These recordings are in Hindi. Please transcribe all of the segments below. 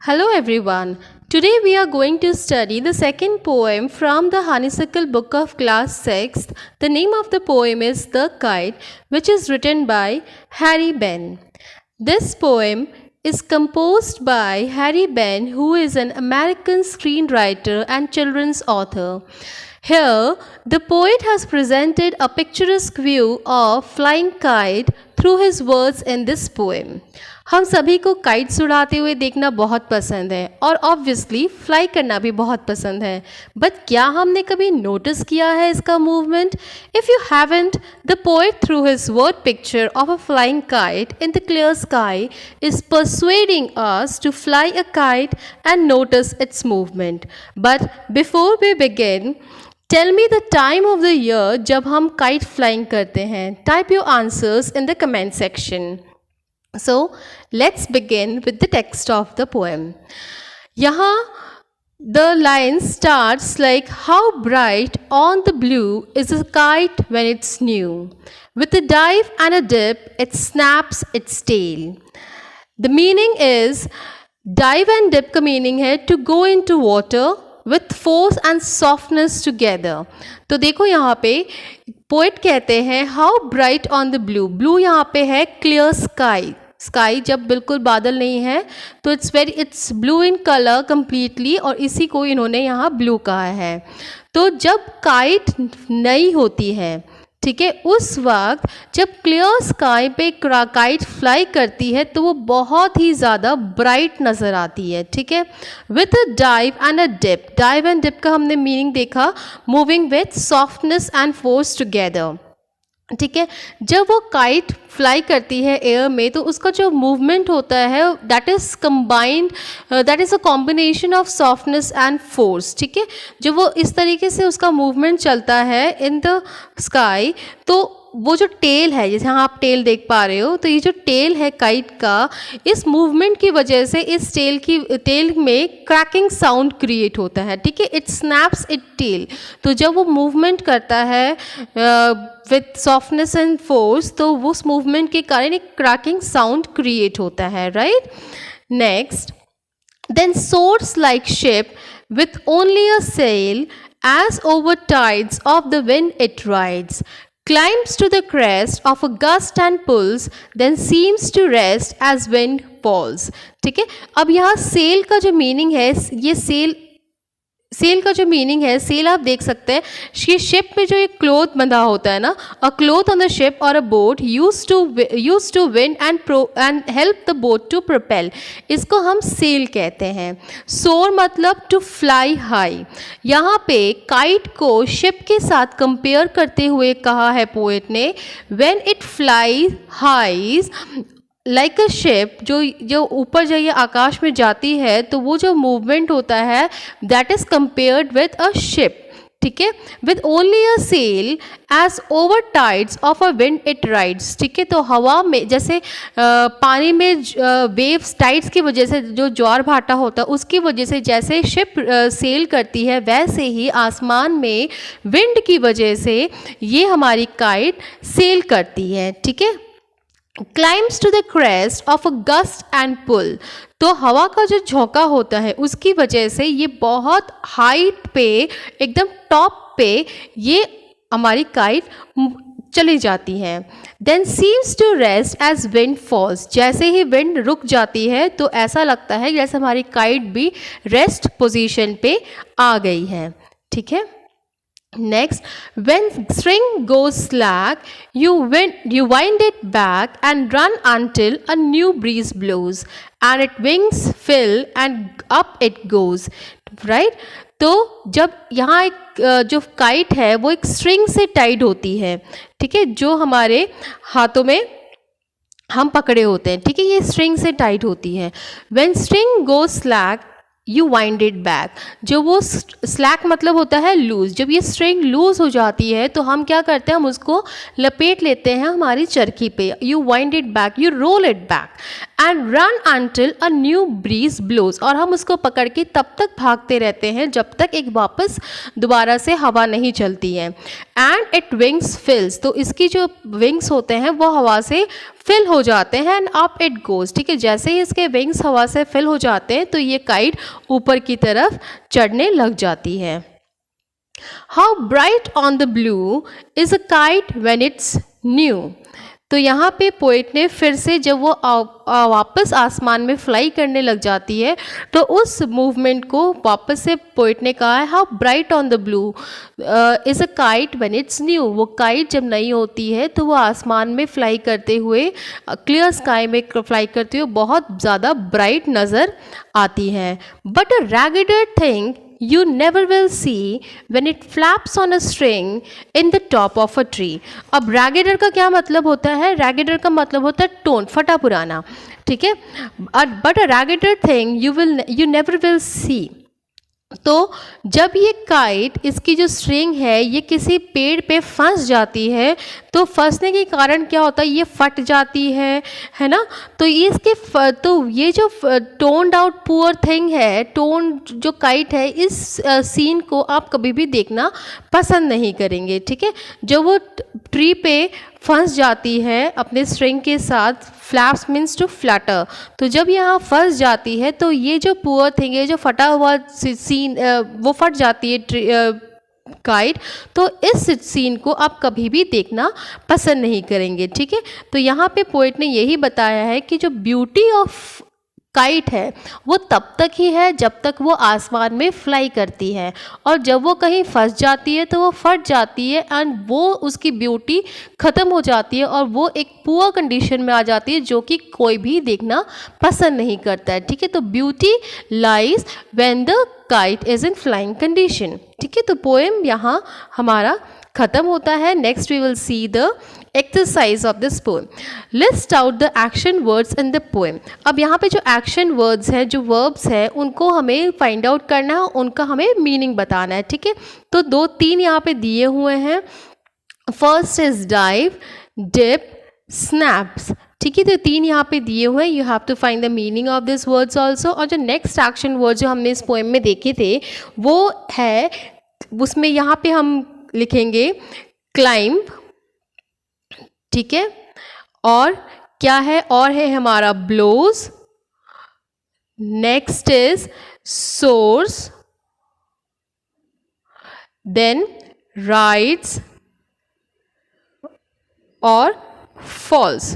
Hello everyone. Today we are going to study the second poem from the Honeysuckle book of class 6th. The name of the poem is The Kite, which is written by Harry Benn. This poem is composed by Harry Benn, who is an American screenwriter and children's author. Here, the poet has presented a picturesque view of flying kite through his words in this poem. हम सभी को काइट्स उड़ाते हुए देखना बहुत पसंद है और ऑब्वियसली फ्लाई करना भी बहुत पसंद है, बट क्या हमने कभी नोटिस किया है इसका movement? If you haven't, the poet through his word picture of a flying kite in the clear sky is persuading us to fly a kite and notice its movement. But before we begin, tell me the time of the year जब हम काइट फ्लाइंग करते हैं. Type your answers in the comment section. So let's begin with the text of the poem. यहाँ the line starts like, how bright on the blue is a kite when it's new. With a dive and a dip, it snaps its tail. The meaning is, dive and dip का meaning है to go into water with force and softness together. तो देखो यहाँ पे पोएट कहते हैं how bright on the blue. Blue यहाँ पे है क्लियर स्काई. स्काई जब बिल्कुल बादल नहीं है तो it's blue in colour completely, और इसी को इन्होंने यहाँ ब्लू कहा है. तो जब काइट नई होती है, ठीक है, उस वक्त जब क्लियर स्काई पे काइट फ्लाई करती है तो वो बहुत ही ज़्यादा ब्राइट नज़र आती है. ठीक है, with a dive and a dip. Dive and dip का हमने मीनिंग देखा, moving with softness and force together. ठीक है, जब वो काइट फ्लाई करती है एयर में तो उसका जो मूवमेंट होता है that is combined, that is a combination of softness and force. ठीक है, जब वो इस तरीके से उसका मूवमेंट चलता है इन द स्काई, तो वो जो टेल है, जैसे यहाँ आप टेल देख पा रहे हो, तो ये जो टेल है काइट का, इस मूवमेंट की वजह से इस टेल में क्रैकिंग साउंड क्रिएट होता है. ठीक है, इट स्नैप्स इट टेल. तो जब वो मूवमेंट करता है विथ सॉफ्टनेस एंड फोर्स, तो उस मूवमेंट के कारण एक क्रैकिंग साउंड क्रिएट होता है. Right, next, then soars like ship with only a sail as over tides of the wind it rides, climbs to the crest of a gust and pulls, then seems to rest as wind falls. ठीक है, अब यहाँ सेल का जो मीनिंग है, ये सेल का जो मीनिंग है, सेल आप देख सकते हैं कि शिप में जो एक क्लोथ बंधा होता है ना, a cloth on the ship और a boat use to wind and help the boat to propel. इसको हम सेल कहते हैं. सोर मतलब टू फ्लाई हाई. यहाँ पे काइट को शिप के साथ कंपेयर करते हुए कहा है पोएट ने, when it fly highs like a ship. जो ऊपर जाइए आकाश में जाती है तो वो जो मूवमेंट होता है that is compared with a ship. ठीक है, with only a sail as over tides of a wind it rides. ठीक है, तो हवा में जैसे पानी में वेव्स टाइड्स की वजह से जो ज्वार भाटा होता है उसकी वजह से जैसे शिप सेल करती है, वैसे ही आसमान में विंड की वजह से ये हमारी काइट सेल करती है. ठीक है, climbs to the crest of a gust and pull. तो हवा का जो झोंका होता है उसकी वजह से ये बहुत हाइट पे, एकदम टॉप पे ये हमारी काइट चली जाती है. Then seems to rest as wind falls. जैसे ही विंड रुक जाती है तो ऐसा लगता है जैसे हमारी काइट भी रेस्ट पोजीशन पे आ गई है. ठीक है, next, when string goes slack, you wind it back and run until a new breeze blows and its wings fill and up it goes. Right? तो जब यहाँ एक जो काइट है वो एक स्ट्रिंग से टाइड होती है. ठीक है, जो हमारे हाथों में हम पकड़े होते हैं. ठीक है, ये स्ट्रिंग से टाइट होती है. when string goes slack, you wind it back. जो वो स्लैक मतलब होता है लूज. जब ये स्ट्रिंग लूज हो जाती है तो हम क्या करते हैं, हम उसको लपेट लेते हैं हमारी चरखी पे. You wind it back, you roll it back and run until a new breeze blows, और हम उसको पकड़ के तब तक भागते रहते हैं जब तक एक वापस दोबारा से हवा नहीं चलती है। एंड इट विंग्स फिल्स, तो इसकी जो विंग्स होते हैं वो हवा से फिल हो जाते हैं। एंड अप इट गोज, ठीक है, जैसे ही इसके विंग्स हवा से फिल हो जाते हैं तो ये काइट ऊपर की तरफ चढ़ने लग जाती है। How bright on the blue is a kite when it's new, तो यहाँ पे पोइट ने फिर से जब वो वापस आसमान में फ्लाई करने लग जाती है तो उस मूवमेंट को वापस से पोइट ने कहा है how bright on the blue is a kite when it's new, वो काइट जब नई होती है तो वो आसमान में फ्लाई करते हुए, क्लियर स्काई में फ्लाई करते हुए बहुत ज़्यादा ब्राइट नज़र आती है। But a raggeder thing you never will see when it flaps on a string in the top of a tree। अब रैगेडर का क्या मतलब होता है? रैगेडर का मतलब होता है टोन, फटा पुराना, ठीक है। But a raggeder thing you never will see, तो जब ये काइट, इसकी जो स्ट्रिंग है ये किसी पेड़ पे फंस जाती है तो फंसने के कारण क्या होता है, ये फट जाती है ना। तो ये जो टोन्ड आउट पुअर थिंग है, टोन जो काइट है, इस सीन को आप कभी भी देखना पसंद नहीं करेंगे, ठीक है। जब वो ट्री पे फंस जाती है अपने स्ट्रिंग के साथ, फ्लैप्स मीन्स टू फ्लटर, तो जब यहाँ फंस जाती है तो ये जो पुअर थिंग है, जो फटा हुआ सीन, वो फट जाती है काइट, तो इस सीन को आप कभी भी देखना पसंद नहीं करेंगे, ठीक है। तो यहाँ पे पोइट ने यही बताया है कि जो ब्यूटी ऑफ काइट है वो तब तक ही है जब तक वो आसमान में फ्लाई करती है, और जब वो कहीं फंस जाती है तो वो फट जाती है एंड वो उसकी ब्यूटी ख़त्म हो जाती है और वो एक पुअर कंडीशन में आ जाती है जो कि कोई भी देखना पसंद नहीं करता है, ठीक है। तो beauty lies when the kite is in flying condition, ठीक है। तो पोएम यहाँ हमारा ख़त्म होता है। Next we will see the exercise of this poem. List out the action words in the poem. अब यहाँ पे जो एक्शन वर्ड्स हैं, जो वर्ब्स हैं, उनको हमें फाइंड आउट करना है, उनका हमें मीनिंग बताना है, ठीक है। तो 2-3 यहाँ पे दिए हुए हैं। First is dive, dip, snaps, ठीक है। तो 3 यहाँ पे दिए हुए हैं। You have to find the meaning of this words also. और जो नेक्स्ट एक्शन वर्ड जो हमने इस पोएम में देखे थे वो है, उसमें यहाँ पे हम लिखेंगे क्लाइंब, ठीक है। और क्या है, और है हमारा blows, next is soars, then rides और फॉल्स।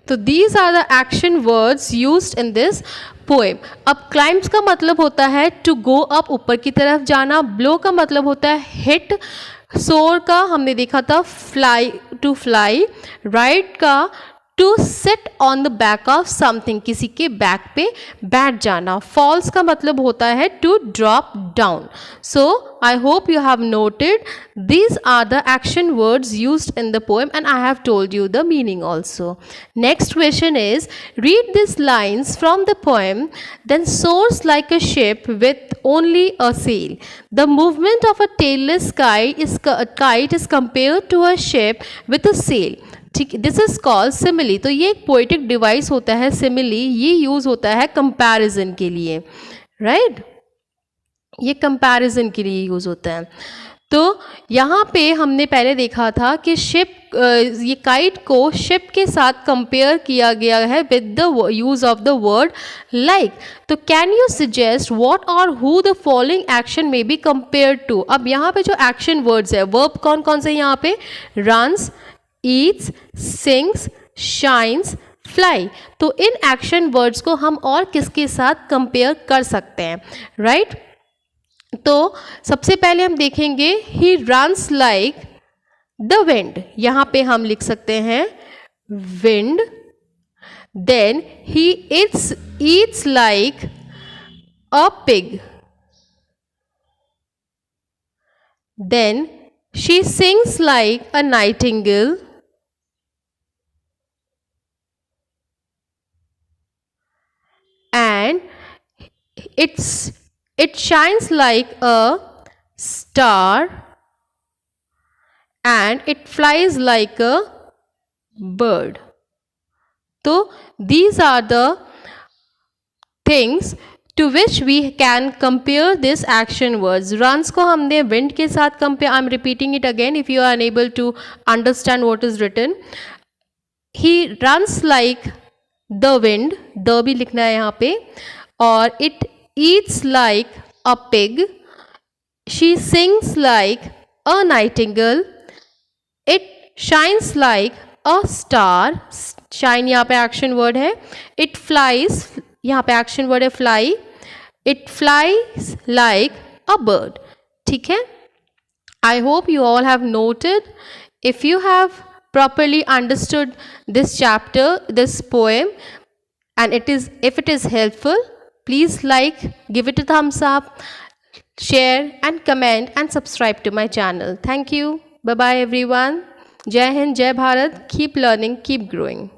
तो these are the action words used in this poem. अब क्लाइम्स का मतलब होता है टू गो अप, ऊपर की तरफ जाना। ब्लो का मतलब होता है हिट। सोर का हमने देखा था फ्लाई, टू फ्लाई। राइड का to sit on the back of something, किसी के बैक पे बैठ जाना। फॉल्स का मतलब होता है to drop down. So I hope you have noted these are the action words used in the poem and I have told you the meaning also. Next question is, read these lines from the poem. Then soars like a ship with only a sail. The movement of a tailless kite is compared to a ship with a sail. ठीक, दिस इज कॉल्ड सिमिली। तो ये एक पोइटिक डिवाइस होता है सिमिली, ये यूज होता है कंपैरिजन के लिए, राइट। ये कंपैरिजन के लिए यूज होता है। तो यहाँ पे हमने पहले देखा था कि शिप, ये काइट को शिप के साथ कंपेयर किया गया है with the use of the word like. तो कैन यू सजेस्ट व्हाट और हु द फॉलोइंग एक्शन में बी कंपेयर टू। अब यहाँ पे जो एक्शन वर्ड्स है, वर्ब कौन कौन से यहाँ पे, runs, eats, sings, shines, fly। तो इन एक्शन वर्ड्स को हम और किसके साथ कंपेयर कर सकते हैं, राइट। तो सबसे पहले हम देखेंगे he runs like the wind, यहाँ पे हम लिख सकते हैं wind. Then he eats like a pig. Then she sings like a nightingale. And it shines like a star and it flies like a bird। तो these are the things to which we can compare this action words. Runs को हमने wind के साथ compare. I'm repeating it again if you are unable to understand what is written. He runs like the wind, the भी लिखना है यहाँ पे, और it eats like a pig. She sings like a nightingale. It shines like a star. Shine यहाँ पे action word है. It flies, यहाँ पे action word है fly. It flies like a bird. ठीक है? I hope you all have noted. If you have properly understood this chapter, this poem, and if it is helpful, please like, give it a thumbs up, share and comment and subscribe to my channel. Thank you. Bye bye everyone. Jai Hind, Jai Bharat. Keep learning, keep growing.